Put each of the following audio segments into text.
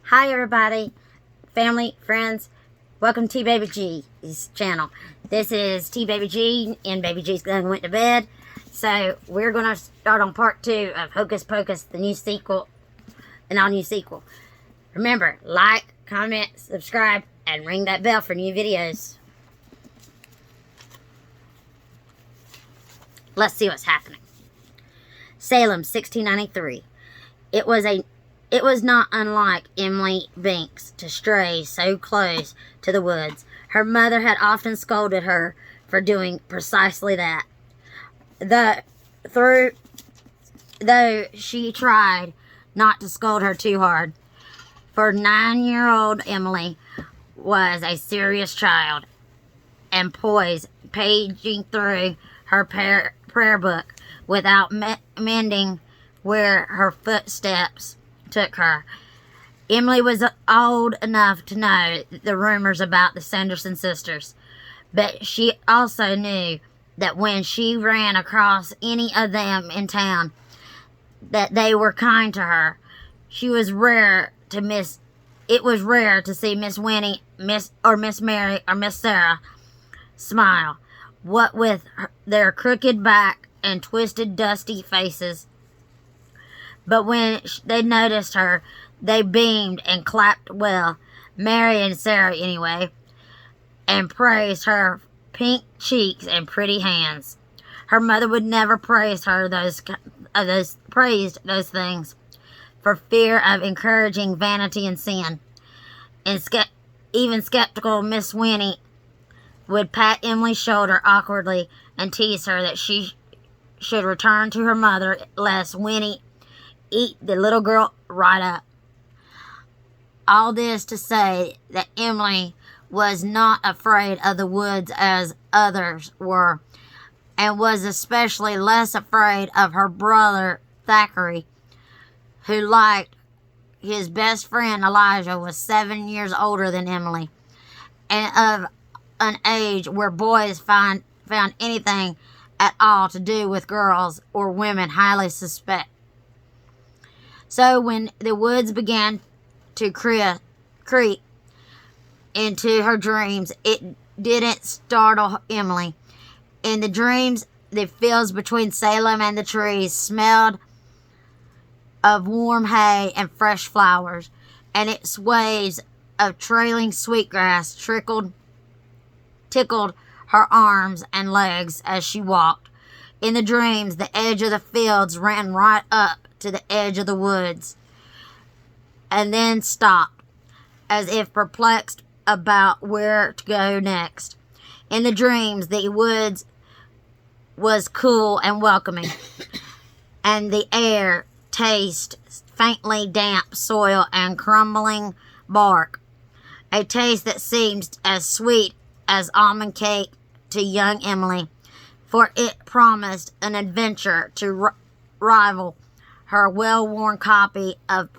Hi everybody, family, friends, welcome to TBabyG's channel. This is TBabyG and Baby G's went to bed. So we're going to start on part 2 of Hocus Pocus, the new sequel, an all-new sequel. Remember, like, comment, subscribe, and ring that bell for new videos. Let's see what's happening. Salem, 1693. It was not unlike Emily Binks to stray so close to the woods. Her mother had often scolded her for doing precisely that. Though she tried not to scold her too hard. For 9-year-old Emily was a serious child, and poised, paging through her prayer book without mending where her footsteps took her. Emily was old enough to know the rumors about the Sanderson sisters, but she also knew that when she ran across any of them in town, that they were kind to her. It was rare to see Miss Winnie, Miss Mary, or Miss Sarah smile, what with their crooked back and twisted, dusty faces. But when they noticed her, they beamed and clapped well, Mary and Sarah anyway, and praised her pink cheeks and pretty hands. Her mother would never praise her praised those things, for fear of encouraging vanity and sin. And even skeptical Miss Winnie would pat Emily's shoulder awkwardly and tease her that she should return to her mother, lest Winnie eat the little girl right up. All this to say that Emily was not afraid of the woods as others were, and was especially less afraid of her brother Thackeray, who, like his best friend Elijah, was 7 years older than Emily, and of an age where boys found anything at all to do with girls or women highly suspect. So when the woods began to creep into her dreams, it didn't startle Emily. In the dreams, the fields between Salem and the trees smelled of warm hay and fresh flowers, and its waves of trailing sweetgrass tickled her arms and legs as she walked. In the dreams, the edge of the fields ran right up to the edge of the woods, and then stopped, as if perplexed about where to go next. In the dreams, the woods was cool and welcoming, and the air tasted faintly damp soil and crumbling bark, a taste that seemed as sweet as almond cake to young Emily, for it promised an adventure to rival her well-worn copy of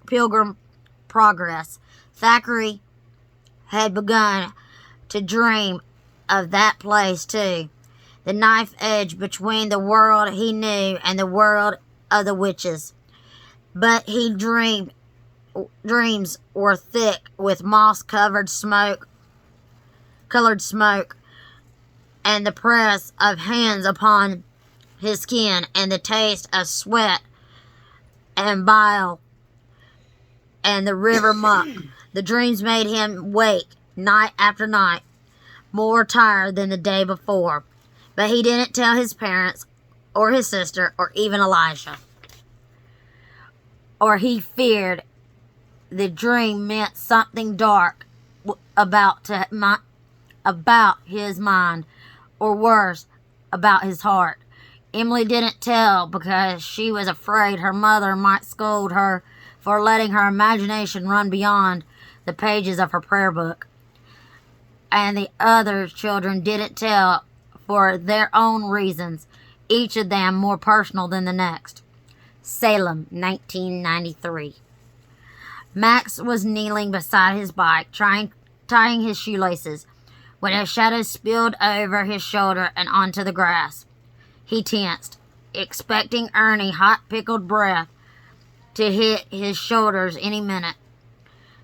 Pilgrim Progress. Thackeray had begun to dream of that place too, the knife edge between the world he knew and the world of the witches. But his dreams were thick with moss-covered smoke, and the press of hands upon his skin, and the taste of sweat and bile and the river muck. The dreams made him wake night after night, more tired than the day before. But he didn't tell his parents or his sister or even Elijah, or he feared the dream meant something dark about his mind, or worse, about his heart. Emily didn't tell because she was afraid her mother might scold her for letting her imagination run beyond the pages of her prayer book. And the other children didn't tell for their own reasons, each of them more personal than the next. Salem, 1993. Max was kneeling beside his bike, tying his shoelaces, when a shadow spilled over his shoulder and onto the grass. He tensed, expecting Ernie's hot pickled breath to hit his shoulders any minute.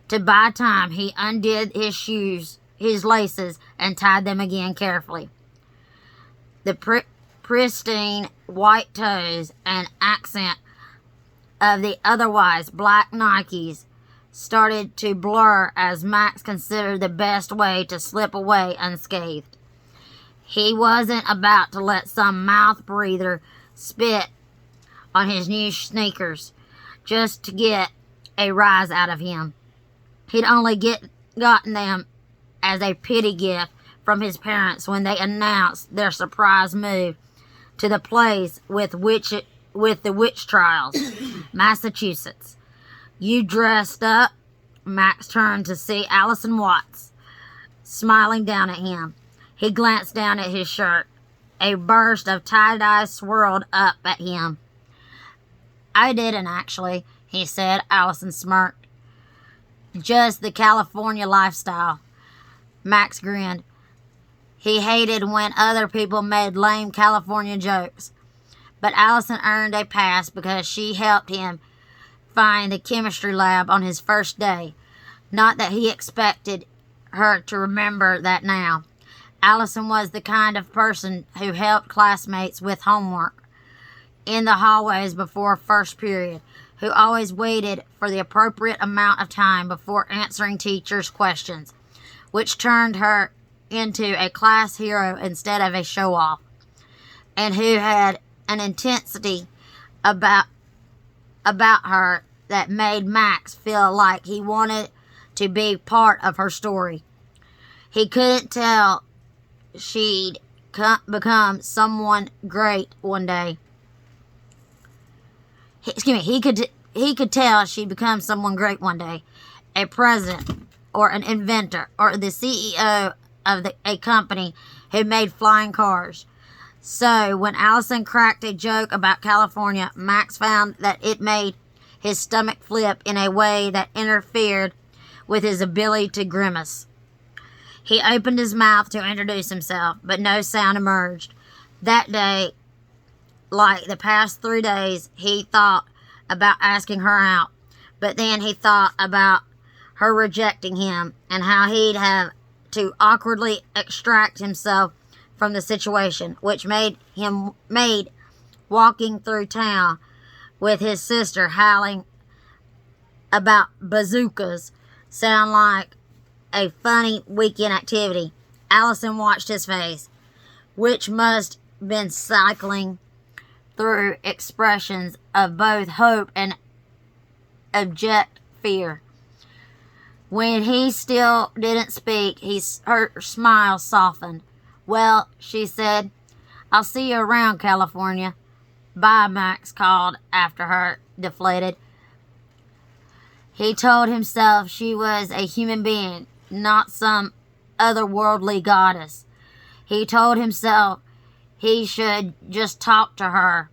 To buy time, he undid his laces, and tied them again carefully. The pristine white toes and accent of the otherwise black Nikes started to blur as Max considered the best way to slip away unscathed. He wasn't about to let some mouth breather spit on his new sneakers just to get a rise out of him. He'd only gotten them as a pity gift from his parents when they announced their surprise move to the place with the witch trials, Massachusetts. You dressed up? Max turned to see Allison Watts smiling down at him. He glanced down at his shirt. A burst of tie-dye swirled up at him. I didn't, actually, he said. Allison smirked. Just the California lifestyle. Max grinned. He hated when other people made lame California jokes. But Allison earned a pass because she helped him find the chemistry lab on his first day. Not that he expected her to remember that now. Allison was the kind of person who helped classmates with homework in the hallways before first period, who always waited for the appropriate amount of time before answering teachers' questions, which turned her into a class hero instead of a show-off, and who had an intensity about her that made Max feel like he wanted to be part of her story. He couldn't tell she'd become someone great one day. He could tell she'd become someone great one day, a president or an inventor or the CEO of a company who made flying cars. So when Allison cracked a joke about California, Max found that it made his stomach flip in a way that interfered with his ability to grimace. He opened his mouth to introduce himself, but no sound emerged. That day, like the past 3 days, he thought about asking her out, but then he thought about her rejecting him and how he'd have to awkwardly extract himself from the situation, which made walking through town with his sister howling about bazookas sound like a funny weekend activity. Allison watched his face, which must have been cycling through expressions of both hope and abject fear. When he still didn't speak, her smile softened. Well, she said, I'll see you around, California. Bye, Max called after her, deflated. He told himself she was a human being, not some otherworldly goddess. He told himself he should just talk to her,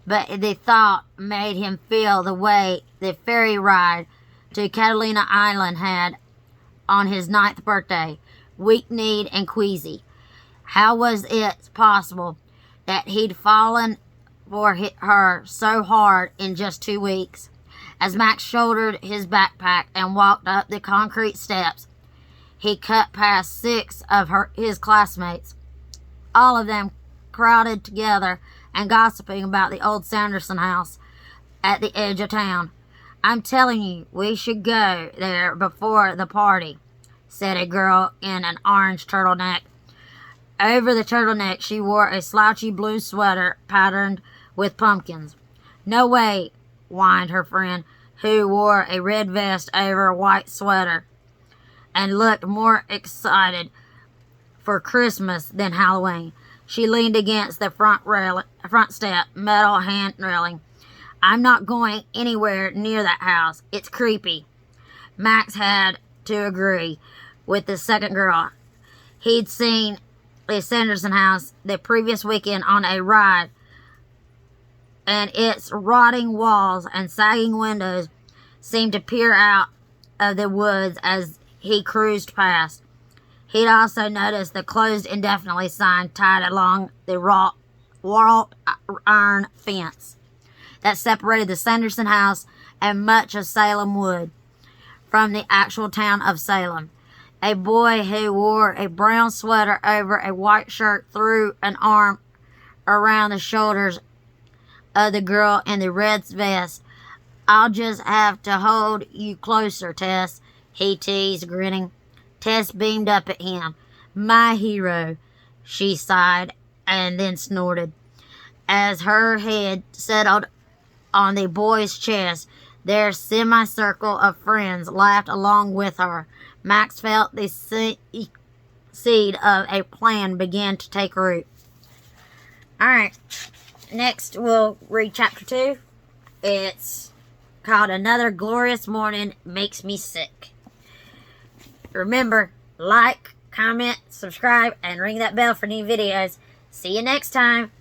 but the thought made him feel the way the ferry ride to Catalina Island had on his 9th birthday, weak-kneed and queasy. How was it possible that he'd fallen for her so hard in just 2 weeks? As Max shouldered his backpack and walked up the concrete steps, he cut past 6 of his classmates, all of them crowded together and gossiping about the old Sanderson house at the edge of town. I'm telling you, we should go there before the party, said a girl in an orange turtleneck. Over the turtleneck, she wore a slouchy blue sweater patterned with pumpkins. No way, whined her friend, who wore a red vest over a white sweater and looked more excited for Christmas than Halloween. She leaned against the front step, metal hand railing. I'm not going anywhere near that house. It's creepy. Max had to agree with the second girl. He'd seen the Sanderson house the previous weekend on a ride, and its rotting walls and sagging windows seemed to peer out of the woods as he cruised past. He'd also noticed the closed indefinitely sign tied along the wrought iron fence that separated the Sanderson house and much of Salem Wood from the actual town of Salem. A boy who wore a brown sweater over a white shirt threw an arm around the shoulders of the girl in the red vest. "I'll just have to hold you closer, Tess," he teased, grinning. Tess beamed up at him. "My hero," she sighed and then snorted. As her head settled on the boy's chest, their semicircle of friends laughed along with her. Max felt the seed of a plan begin to take root. Alright, next we'll read chapter 2. It's called Another Glorious Morning Makes Me Sick. Remember, like, comment, subscribe, and ring that bell for new videos. See you next time.